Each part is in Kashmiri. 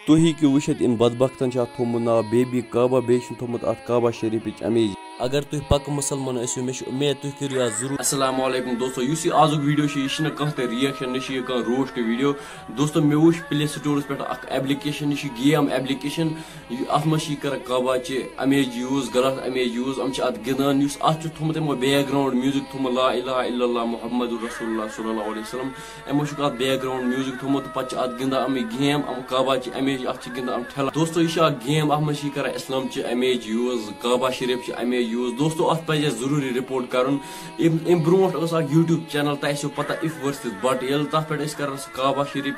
तुह हेकू वुचित इन बदबख्तन थोमुत नाव बेबी काबा बे थोमुत अत काबा शरीफ अमेज। अगर तुह पक मुसलमान ऐसो मे उम्मीद तुह करियो जरूर। अस्सलाम वालेकुम दोस्तों, युस यह आजुक वीडियो यह कह रिएक्शन न कह रोस्ट वीडियो। दोस्तों मे वुच प्ले स्टोरस पे एप्लिकेशन यह गेम एप्लिकेशन अत मह कर काबा अमेज यूज गलत अमेज यूज अम अत गिंदान अत थोमुत यमो बैकग्राउंड म्यूजिक थोमुत ला इलाहा इल्लल्लाह मुहम्मदुर रसूलुल्लाह सल्लल्लाहु अलैहि वसल्लम यमो अत बैकग्राउंड म्यूजिक थोमुत पे अत गिंदान अम गेम अम काबा अमेज अत गिंदान अम ठेला। दोस्तों यह गेम अत मह कर इस्लाम अमेज यूज काबा शरीफ अमेज यूज। दोस्तों अत पे जरूरी रिपोर्ट कर ब्रोट यूट्यूब चैनल तह पता इफ वर्सेस बट ये तथ पे कर काबा शरीफ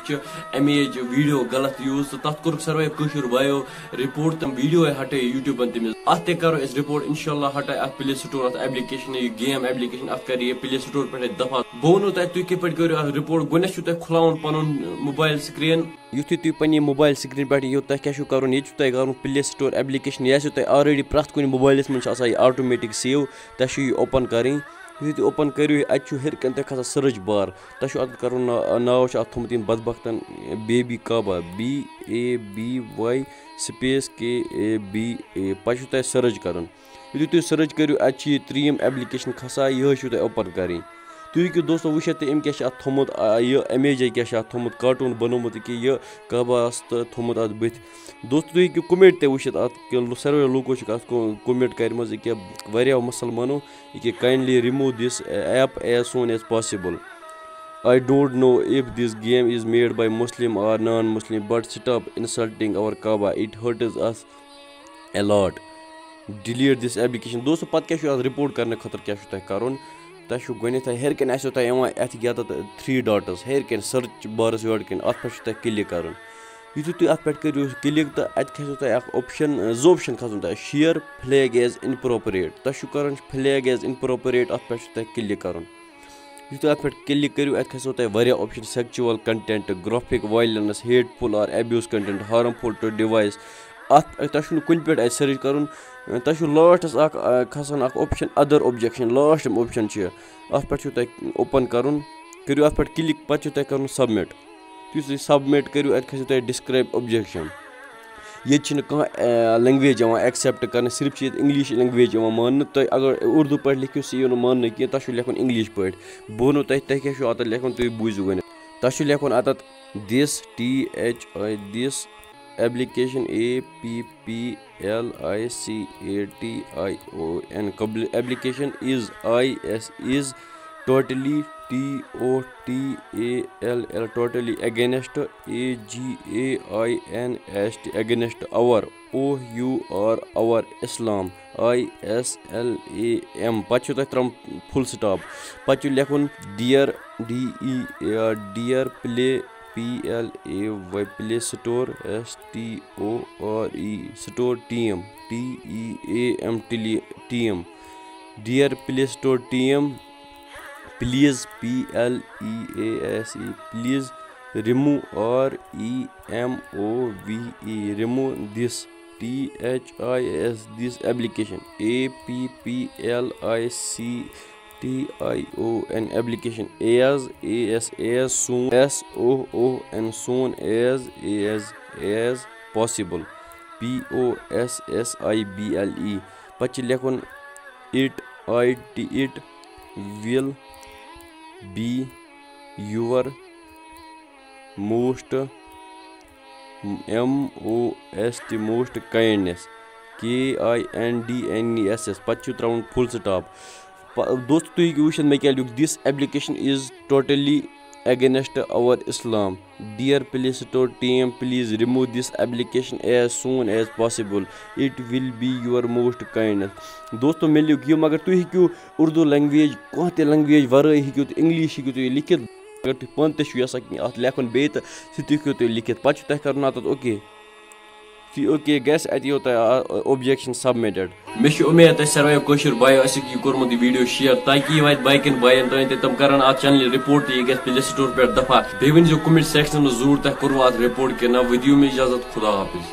अमेज वीडियो गलत यूज तो तथ कोर सर्वे कशर बायो रिपोर्ट तम वीडियो हटे यूट्यूब तमिस अत करो रिपोर्ट इंशाल्लाह हटे अत प्ले स्टोर अत एप्लिकेशन गेम एप्लिकेशन अत कर प्ले स्टोर पे दफा बो वन तुम कह करो रिपोर्ट गोन खुलावन पन मोबाइल स्क्रीन युथु तुम पे मोबाइल स्क्रीन पे यो क्या कर ये कर प्ले स्टोर एप्लिकेशन यह तुम ऑलरेडी प्रत कुछ मोबाइल मज ऑटोमेटिक सेव तह यह ओपन करें। यु तुम ओपन करो अत हरकन तक खसान सर्च बार तह अत कर नाव थोमुत इन बदबख्तन बेबी काबा BABY स्पेस KABA पे तह सर्च कर। यु तुम सर्च करो अत त्रीम एप्लिकेशन खसान यह तुम ओपन करें। तुम हेकू दोस्तों वुचित अम क्या थोमुत यह अमेज क्या थोमुत कार्टून बनोमुत कि यह काबास थोमुत अत बथ। दोस्तों तुम हेकू कमेंट तुचित अत सर्वे लूको अत कमेंट कर्म वारिया मुसलमानो कि kindly remove this app as soon as possible. I don't know if this game is made by Muslim or non-Muslim, but stop insulting our Kaaba. It hurts us a lot. Delete this application. दोस्तों पत क्या रिपोर्ट करने खतर क्या कर तह गथ हरकन अत गया 3 डॉट्स हरकन सर्च बारस योर कन अत पे क्लिक कर। यु तुम अत पे करो क्लिक तो अत खो तह ऑप्शन ऑप्शन खसन तह शेयर फ्लैग एज इनप्रोपरेट तह कर फ्लैग एज इनप्रोपरेट अत पे क्लिक कर। यु तुम अत पे क्लिक करो अत खो तह वारिया option sexual content graphic violence hateful और abuse content harmful to device अत तुम कुन पे सर्च कर तह लास्टस खसान option other objection last option अत पे ओपन करो अत पे क्लिक पे कर सबमिट। तुम सबमिट करो अत खो डिस्क्राइब ऑब्जेक्शन ये लैंग्वेज एक्सेप्ट कर सिर्फ इंग्लिश लैंग्वेज मान तुम अगर उर्दू पे लिखो सह मान कह तह लिखन इंग्लिश पे बो वन तुम क्या अत लिखन तुम बूझो गो तह लिखन अत this THI application APPLICATION application is totally TOTALL totally against AGAINST against our our Islam ISLAM पे तम फुल स्टॉप पे लिखन dear play PLAY play store STORE store TM TEAM dear play store TM please PLEASE please remove REMOVE remove this THIS this application APPLICTION application as soon as possible POSSIBLE पे लिखन it will be your most kindness KINDNESS पे त्राउन फुल स्टॉप। दोस्तों तुम हेकू वुचित मे क्या लिख this application is totally against our Islam. Dear Play Store team, please remove this application as soon as possible. It will be your most kindness. दोस्तों मे लिखियो मगर तुम हेकू उर्दू लैंग्वेज कह ते लैंग्वेज वराई हेकू तो इंग्लिश हेकू तुम लिखित अगर तुम पान ते अत लेखन बे तो सह हेकू तुम लिखित पे तह कर ओके ओके गैस अत यो ऑब्जेक्शन सबमिटेड। मे उम्मीद तह सर्वे कशर बायो यह कोर्मुत वीडियो शेयर ताकि यह वात बाकन बायन तान तम कर अत चैनल रिपोर्ट यह गैस प्ले स्टोर पे दफा बे वन कमेंट सेक्शन में जरूर तह कोर अत रिपोर्ट कि ना वदियो में इजाजत खुदा हाफिज।